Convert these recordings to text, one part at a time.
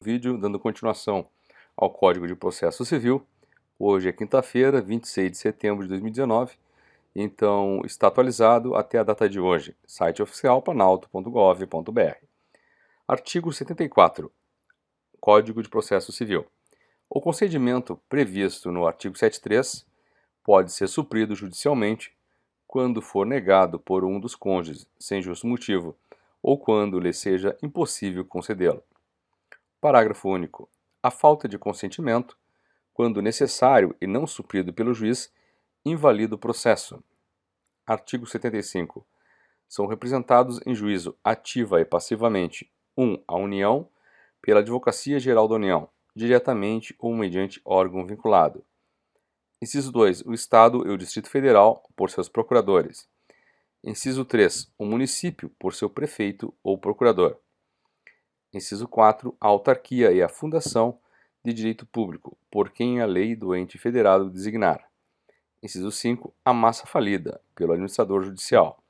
Vídeo dando continuação ao Código de Processo Civil. Hoje é quinta-feira, 26 de setembro de 2019, então está atualizado até a data de hoje. Site oficial planalto.gov.br. Artigo 74. Código de Processo Civil. O concedimento previsto no artigo 73 pode ser suprido judicialmente quando for negado por um dos cônjuges sem justo motivo ou quando lhe seja impossível concedê-lo. Parágrafo único. A falta de consentimento, quando necessário e não suprido pelo juiz, invalida o processo. Artigo 75. São representados em juízo ativa e passivamente 1. A União, pela Advocacia Geral da União, diretamente ou mediante órgão vinculado. Inciso 2. O Estado e o Distrito Federal, por seus procuradores. Inciso 3. O município, por seu prefeito ou procurador. Inciso 4. A autarquia e a fundação de direito público, por quem a lei do ente federado designar. Inciso 5. A massa falida, pelo administrador judicial.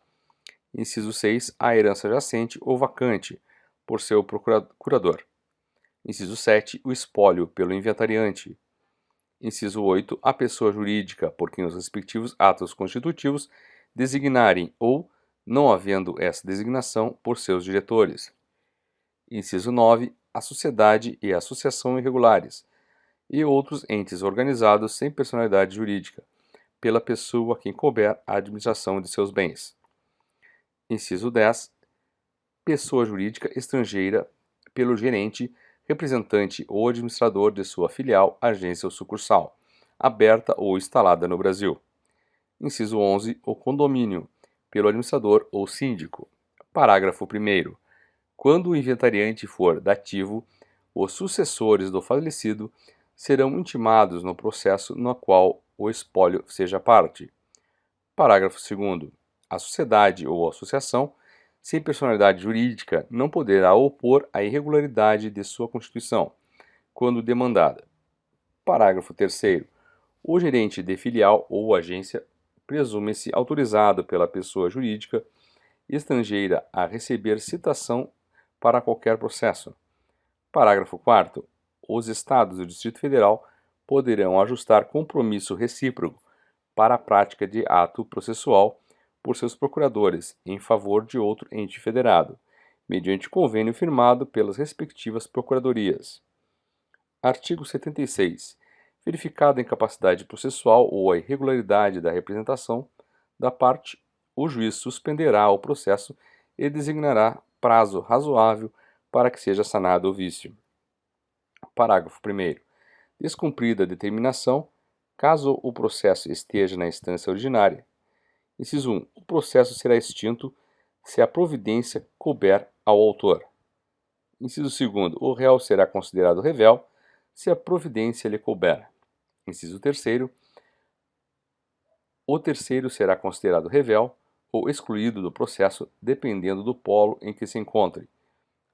Inciso 6. A herança jacente ou vacante, por seu procurador. Inciso 7. O espólio, pelo inventariante. Inciso 8. A pessoa jurídica, por quem os respectivos atos constitutivos designarem ou, não havendo essa designação, por seus diretores. Inciso 9. A sociedade e a associação irregulares e outros entes organizados sem personalidade jurídica, pela pessoa a quem couber a administração de seus bens. Inciso 10. Pessoa jurídica estrangeira, pelo gerente, representante ou administrador de sua filial, agência ou sucursal, aberta ou instalada no Brasil. Inciso 11. O condomínio, pelo administrador ou síndico. Parágrafo 1º. Quando o inventariante for dativo, os sucessores do falecido serão intimados no processo no qual o espólio seja parte. Parágrafo 2º. A sociedade ou associação, sem personalidade jurídica, não poderá opor a irregularidade de sua constituição, quando demandada. Parágrafo 3º. O gerente de filial ou agência presume-se autorizado pela pessoa jurídica estrangeira a receber citação para qualquer processo. Parágrafo 4º. Os Estados e o Distrito Federal poderão ajustar compromisso recíproco para a prática de ato processual por seus procuradores em favor de outro ente federado, mediante convênio firmado pelas respectivas procuradorias. Artigo 76. Verificada a incapacidade processual ou a irregularidade da representação da parte, o juiz suspenderá o processo e designará prazo razoável para que seja sanado o vício. Parágrafo 1º. Descumprida a determinação, caso o processo esteja na instância originária. Inciso 1. O processo será extinto se a providência couber ao autor. Inciso 2º. O réu será considerado revel se a providência lhe couber. Inciso 3º. O terceiro será considerado revel ou excluído do processo, dependendo do polo em que se encontre.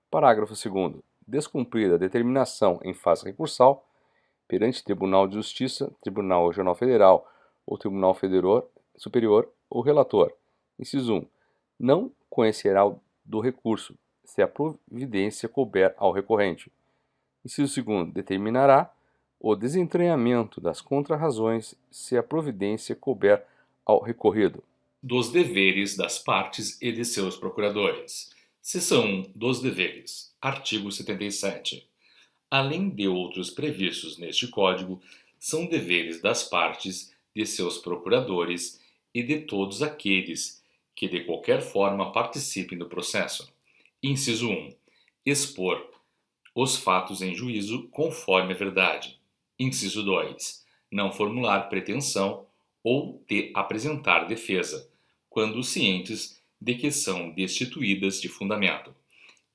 Parágrafo 2º. Descumprida a determinação em fase recursal, perante Tribunal de Justiça, Tribunal Regional Federal ou Tribunal Superior, o relator. Inciso 1. Não conhecerá do recurso, se a providência couber ao recorrente. Inciso 2º. Determinará o desentranhamento das contrarrazões, se a providência couber ao recorrido. Dos deveres das partes e de seus procuradores. Seção 1 dos deveres. Artigo 77. Além de outros previstos neste Código, são deveres das partes, de seus procuradores e de todos aqueles que de qualquer forma participem do processo. Inciso 1. Expor os fatos em juízo conforme a verdade. Inciso 2. Não formular pretensão ou de apresentar defesa, quando cientes de que são destituídas de fundamento.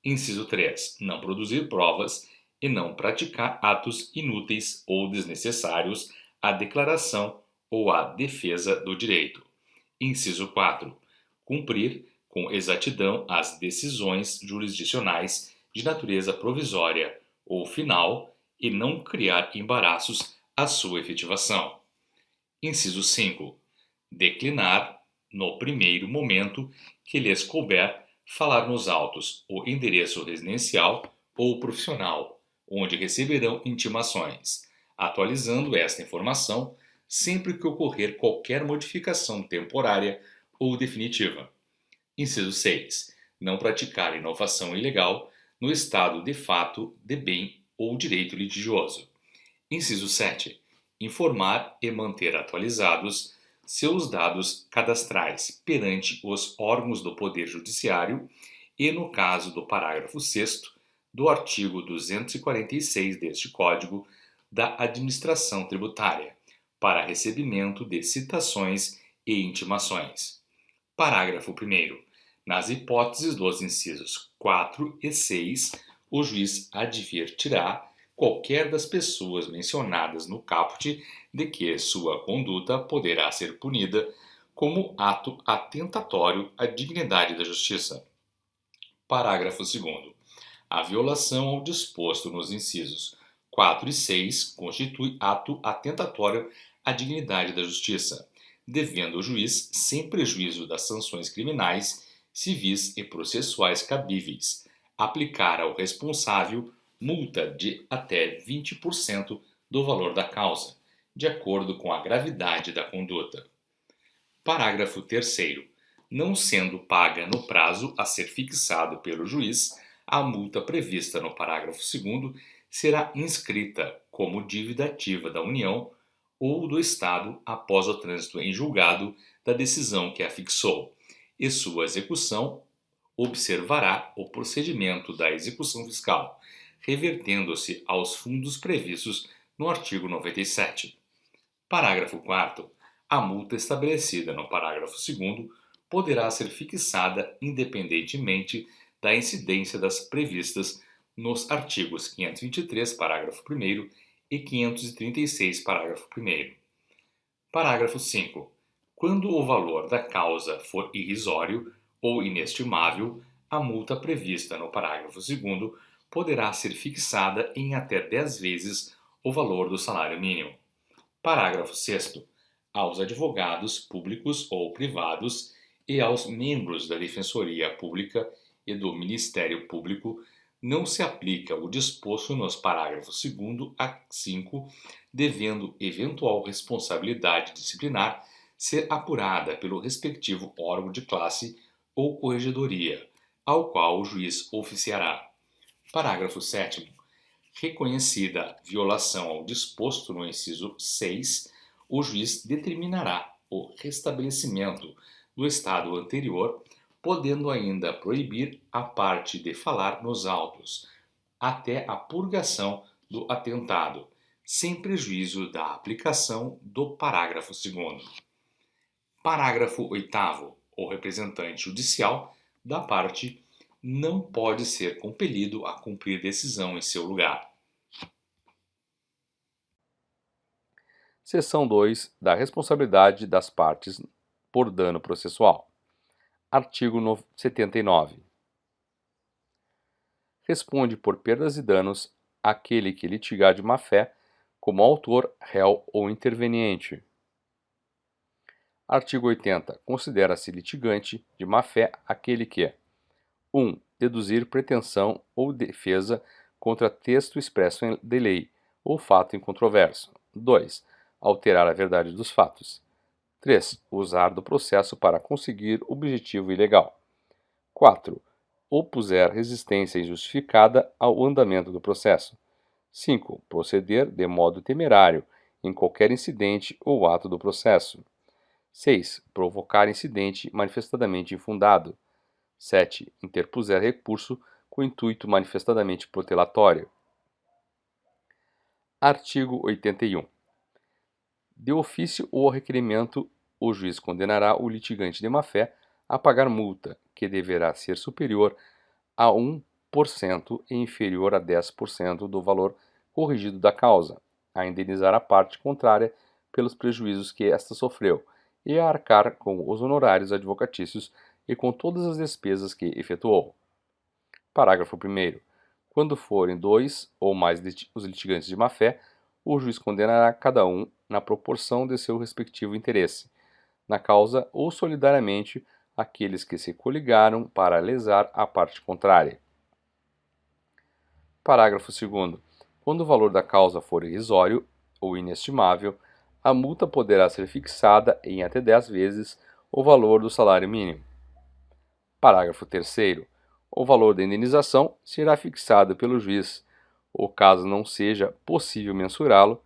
Inciso 3. Não produzir provas e não praticar atos inúteis ou desnecessários à declaração ou à defesa do direito. Inciso 4. Cumprir com exatidão as decisões jurisdicionais de natureza provisória ou final e não criar embaraços à sua efetivação. Inciso 5. Declinar, no primeiro momento que lhes couber, falar nos autos o endereço residencial ou profissional, onde receberão intimações, atualizando esta informação sempre que ocorrer qualquer modificação temporária ou definitiva. Inciso 6. Não praticar inovação ilegal no estado de fato de bem ou direito litigioso. Inciso 7. Informar e manter atualizados seus dados cadastrais perante os órgãos do Poder Judiciário e, no caso do parágrafo 6º do artigo 246 deste Código, da Administração Tributária, para recebimento de citações e intimações. Parágrafo 1º. Nas hipóteses dos incisos 4 e 6, o juiz advertirá qualquer das pessoas mencionadas no caput de que sua conduta poderá ser punida como ato atentatório à dignidade da justiça. Parágrafo 2º. A violação ao disposto nos incisos 4 e 6 constitui ato atentatório à dignidade da justiça, devendo o juiz, sem prejuízo das sanções criminais, civis e processuais cabíveis, aplicar ao responsável multa de até 20% do valor da causa, de acordo com a gravidade da conduta. Parágrafo 3º. Não sendo paga no prazo a ser fixado pelo juiz, a multa prevista no parágrafo 2º será inscrita como dívida ativa da União ou do Estado após o trânsito em julgado da decisão que a fixou, e sua execução observará o procedimento da execução fiscal, revertendo-se aos fundos previstos no artigo 97. Parágrafo 4º. A multa estabelecida no parágrafo 2º poderá ser fixada independentemente da incidência das previstas nos artigos 523, parágrafo 1º e 536, parágrafo 1º. Parágrafo 5º. Quando o valor da causa for irrisório ou inestimável, a multa prevista no parágrafo 2º poderá ser fixada em até 10 vezes o valor do salário mínimo. Parágrafo 6º. Aos advogados públicos ou privados e aos membros da Defensoria Pública e do Ministério Público não se aplica o disposto nos parágrafos 2º a 5, devendo eventual responsabilidade disciplinar ser apurada pelo respectivo órgão de classe ou corregedoria, ao qual o juiz oficiará. Parágrafo 7º. Reconhecida violação ao disposto no inciso 6, o juiz determinará o restabelecimento do estado anterior, podendo ainda proibir a parte de falar nos autos, até a purgação do atentado, sem prejuízo da aplicação do parágrafo 2º. Parágrafo 8º. O representante judicial da parte não pode ser compelido a cumprir decisão em seu lugar. Seção 2 da responsabilidade das partes por dano processual. Artigo 79. Responde por perdas e danos aquele que litigar de má-fé como autor, réu ou interveniente. Artigo 80. Considera-se litigante de má-fé aquele que 1. Deduzir pretensão ou defesa contra texto expresso de lei ou fato incontroverso. 2. Alterar a verdade dos fatos. 3. Usar do processo para conseguir objetivo ilegal. 4. Opuser resistência injustificada ao andamento do processo. 5. Proceder de modo temerário em qualquer incidente ou ato do processo. 6. Provocar incidente manifestadamente infundado. 7. Interpuser recurso com intuito manifestadamente protelatório. Artigo 81. De ofício ou requerimento, o juiz condenará o litigante de má-fé a pagar multa, que deverá ser superior a 1% e inferior a 10% do valor corrigido da causa, a indenizar a parte contrária pelos prejuízos que esta sofreu e a arcar com os honorários advocatícios e com todas as despesas que efetuou. Parágrafo 1º. Quando forem 2 ou mais os litigantes de má-fé, o juiz condenará cada um na proporção de seu respectivo interesse na causa ou solidariamente aqueles que se coligaram para lesar a parte contrária. Parágrafo 2º. Quando o valor da causa for irrisório ou inestimável, a multa poderá ser fixada em até 10 vezes o valor do salário mínimo. Parágrafo 3º. O valor da indenização será fixado pelo juiz, ou caso não seja possível mensurá-lo,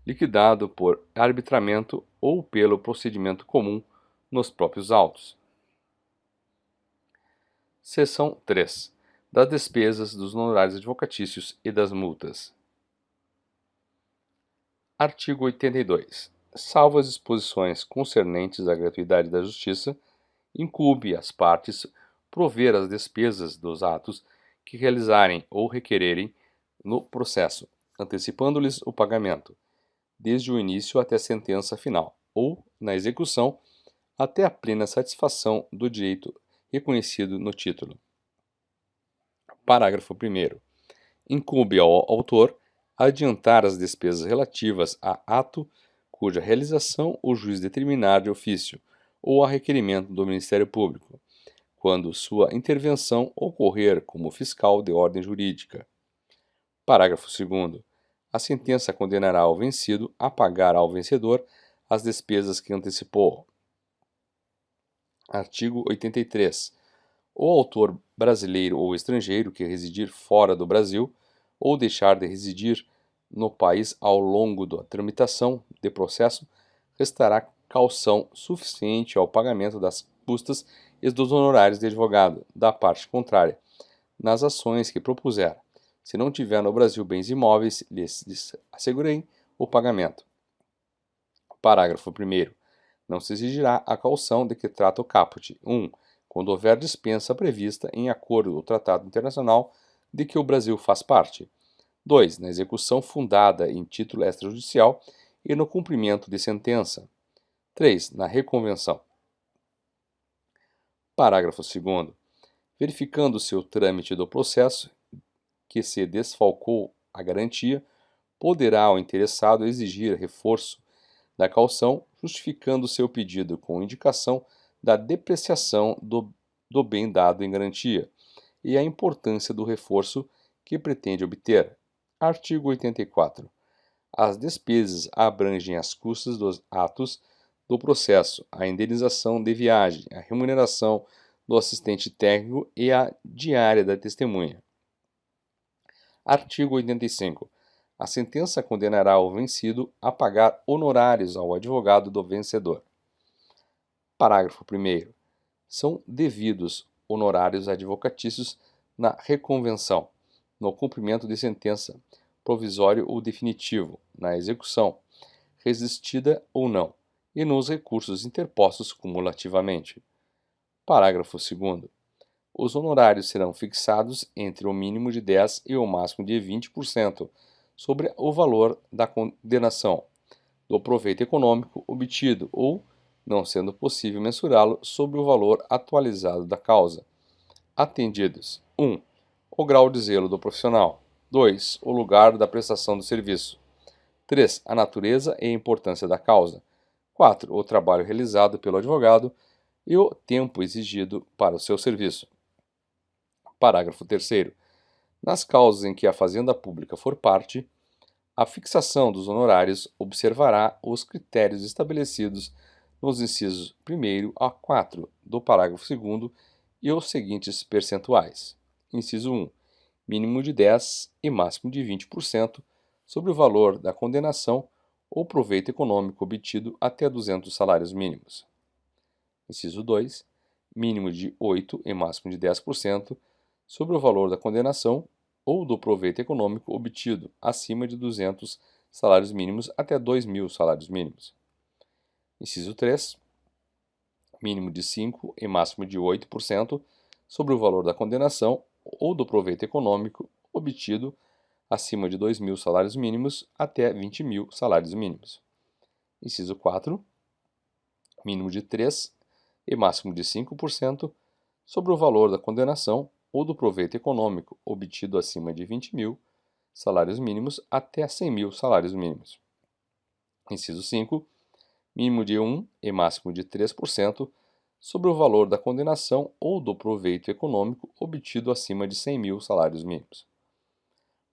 liquidado por arbitramento ou pelo procedimento comum nos próprios autos. Seção 3. Das despesas dos honorários advocatícios e das multas. Artigo 82. Salvo as disposições concernentes à gratuidade da justiça, incumbe às partes prover as despesas dos atos que realizarem ou requererem no processo, antecipando-lhes o pagamento, desde o início até a sentença final, ou, na execução, até a plena satisfação do direito reconhecido no título. Parágrafo 1º. Incumbe ao autor adiantar as despesas relativas a ato cuja realização o juiz determinar de ofício ou a requerimento do Ministério Público, quando sua intervenção ocorrer como fiscal de ordem jurídica. Parágrafo 2º. A sentença condenará o vencido a pagar ao vencedor as despesas que antecipou. Artigo 83. O autor brasileiro ou estrangeiro que residir fora do Brasil ou deixar de residir no país ao longo da tramitação de processo, restará caução suficiente ao pagamento das custas e dos honorários de advogado da parte contrária, nas ações que propuser, se não tiver no Brasil bens imóveis, lhes assegurem o pagamento. Parágrafo 1º. Não se exigirá a caução de que trata o caput. 1. Quando houver dispensa prevista em acordo ou tratado internacional de que o Brasil faz parte. 2. Na execução fundada em título extrajudicial e no cumprimento de sentença. 3. Na reconvenção. Parágrafo 2º. Verificando-se o trâmite do processo que se desfalcou a garantia, poderá o interessado exigir reforço da caução, justificando seu pedido com indicação da depreciação do bem dado em garantia e a importância do reforço que pretende obter. Artigo 84. As despesas abrangem as custas dos atos do processo, a indenização de viagem, a remuneração do assistente técnico e a diária da testemunha. Artigo 85. A sentença condenará o vencido a pagar honorários ao advogado do vencedor. Parágrafo 1º. São devidos honorários advocatícios na reconvenção, no cumprimento de sentença, provisório ou definitivo, na execução, resistida ou não, e nos recursos interpostos cumulativamente. Parágrafo 2º. Os honorários serão fixados entre o mínimo de 10% e o máximo de 20% sobre o valor da condenação, do proveito econômico obtido ou, não sendo possível mensurá-lo, sobre o valor atualizado da causa. Atendidos: 1. O grau de zelo do profissional. 2. O lugar da prestação do serviço. 3. A natureza e a importância da causa. 4. O trabalho realizado pelo advogado e o tempo exigido para o seu serviço. Parágrafo 3º. Nas causas em que a Fazenda Pública for parte, a fixação dos honorários observará os critérios estabelecidos nos incisos 1º a 4 do parágrafo 2º e os seguintes percentuais. Inciso 1. Mínimo de 10% e máximo de 20% sobre o valor da condenação ou proveito econômico obtido até 200 salários mínimos. Inciso 2. Mínimo de 8% e máximo de 10% sobre o valor da condenação ou do proveito econômico obtido acima de 200 salários mínimos até 2.000 salários mínimos. Inciso 3. Mínimo de 5% e máximo de 8% sobre o valor da condenação ou do proveito econômico obtido acima de 2.000 salários mínimos até 20.000 salários mínimos. Inciso 4. Mínimo de 3% e máximo de 5% sobre o valor da condenação ou do proveito econômico obtido acima de 20.000 salários mínimos até 100.000 salários mínimos. Inciso 5. Mínimo de 1% e máximo de 3% sobre o valor da condenação ou do proveito econômico obtido acima de 100.000 salários mínimos.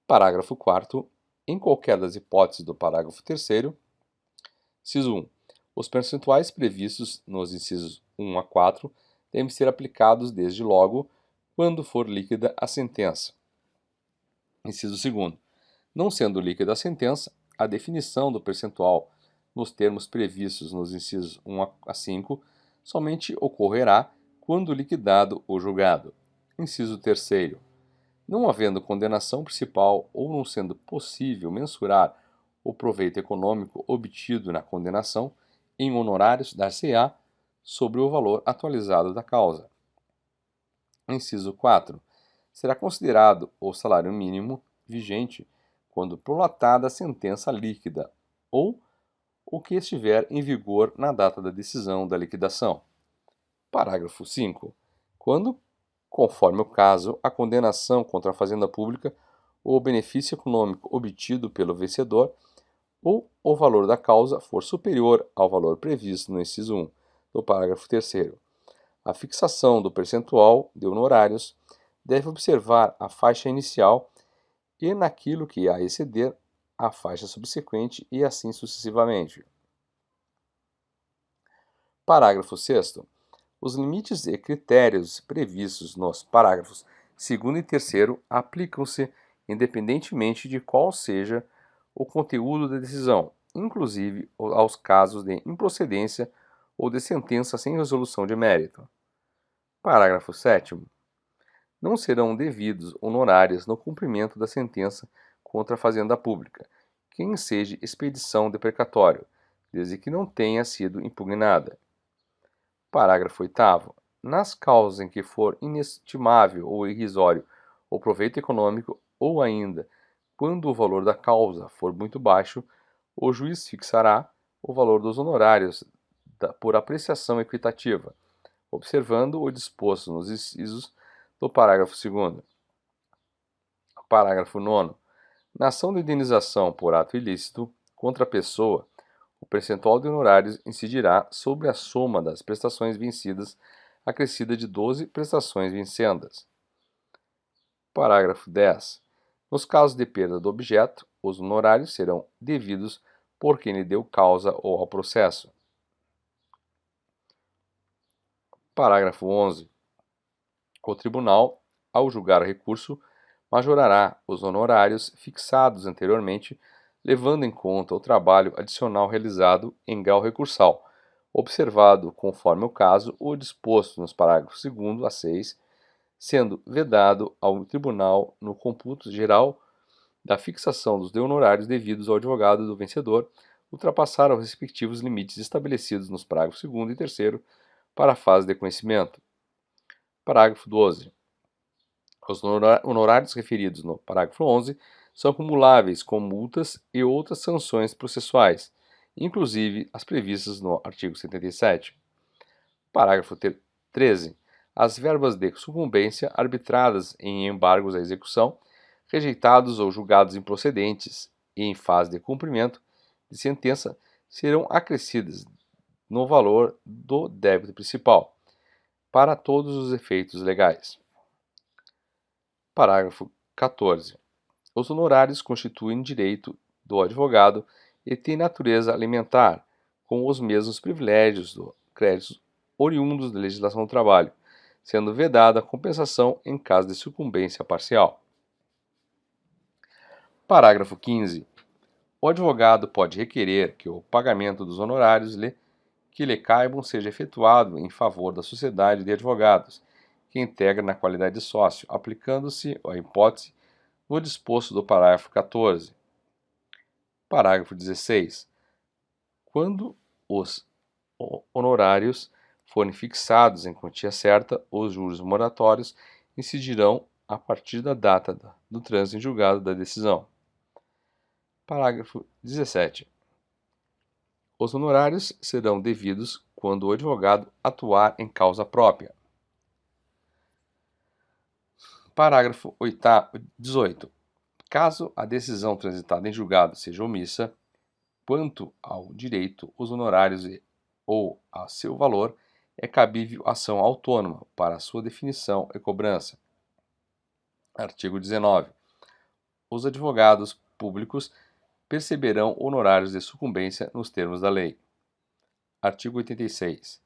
Parágrafo 4º. Em qualquer das hipóteses do parágrafo 3º, inciso 1, os percentuais previstos nos incisos 1 a 4 devem ser aplicados desde logo quando for líquida a sentença. Inciso 2º, não sendo líquida a sentença, a definição do percentual nos termos previstos nos incisos 1 a 5 somente ocorrerá quando liquidado o julgado. Inciso 3º, não havendo condenação principal ou não sendo possível mensurar o proveito econômico obtido na condenação, em honorários dar-se-á sobre o valor atualizado da causa. Inciso 4. Será considerado o salário mínimo vigente quando prolatada a sentença líquida ou o que estiver em vigor na data da decisão da liquidação. Parágrafo 5. Quando, conforme o caso, a condenação contra a fazenda pública ou o benefício econômico obtido pelo vencedor ou o valor da causa for superior ao valor previsto no inciso 1 do parágrafo 3º, a fixação do percentual de honorários deve observar a faixa inicial e, naquilo que a exceder, a faixa subsequente e assim sucessivamente. Parágrafo 6º. Os limites e critérios previstos nos parágrafos 2º e 3º aplicam-se independentemente de qual seja o conteúdo da decisão, inclusive aos casos de improcedência ou de sentença sem resolução de mérito. Parágrafo 7º. Não serão devidos honorários no cumprimento da sentença contra a fazenda pública, que enseje expedição de precatório, desde que não tenha sido impugnada. Parágrafo 8º. Nas causas em que for inestimável ou irrisório o proveito econômico, ou ainda quando o valor da causa for muito baixo, o juiz fixará o valor dos honorários por apreciação equitativa, observando o disposto nos incisos do parágrafo 2º. Parágrafo 9º. Na ação de indenização por ato ilícito contra a pessoa, o percentual de honorários incidirá sobre a soma das prestações vencidas, acrescida de 12 prestações vincendas. Parágrafo 10. Nos casos de perda do objeto, os honorários serão devidos por quem lhe deu causa ou ao processo. Parágrafo 11. O tribunal, ao julgar recurso, majorará os honorários fixados anteriormente, levando em conta o trabalho adicional realizado em grau recursal, observado, conforme o caso, o disposto nos parágrafos 2º a 6, sendo vedado ao tribunal, no cômputo geral da fixação dos honorários devidos ao advogado do vencedor, ultrapassar os respectivos limites estabelecidos nos parágrafos 2º e 3º para a fase de conhecimento. Parágrafo 12. Os honorários referidos no parágrafo 11 são cumuláveis com multas e outras sanções processuais, inclusive as previstas no artigo 77. Parágrafo 13. As verbas de sucumbência arbitradas em embargos à execução, rejeitados ou julgados improcedentes e em fase de cumprimento de sentença, serão acrescidas no valor do débito principal, para todos os efeitos legais. Parágrafo 14. Os honorários constituem direito do advogado e têm natureza alimentar, com os mesmos privilégios do crédito oriundos da legislação do trabalho, sendo vedada a compensação em caso de sucumbência parcial. Parágrafo 15. O advogado pode requerer que o pagamento dos honorários que lhe caibam seja efetuado em favor da sociedade de advogados, que integra na qualidade de sócio, aplicando-se a hipótese no disposto do parágrafo 14. Parágrafo 16. Quando os honorários forem fixados em quantia certa, os juros moratórios incidirão a partir da data do trânsito em julgado da decisão. Parágrafo 17. Os honorários serão devidos quando o advogado atuar em causa própria. Parágrafo 18. Caso a decisão transitada em julgado seja omissa, quanto ao direito, os honorários ou a seu valor, é cabível ação autônoma para sua definição e cobrança. Artigo 19. Os advogados públicos perceberão honorários de sucumbência nos termos da lei. Artigo 86.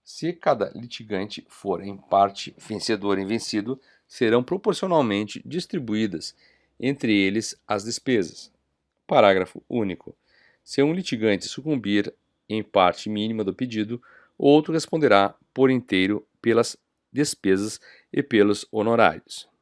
Se cada litigante for em parte vencedor e vencido, serão proporcionalmente distribuídas entre eles as despesas. Parágrafo único. Se um litigante sucumbir em parte mínima do pedido, outro responderá por inteiro pelas despesas e pelos honorários.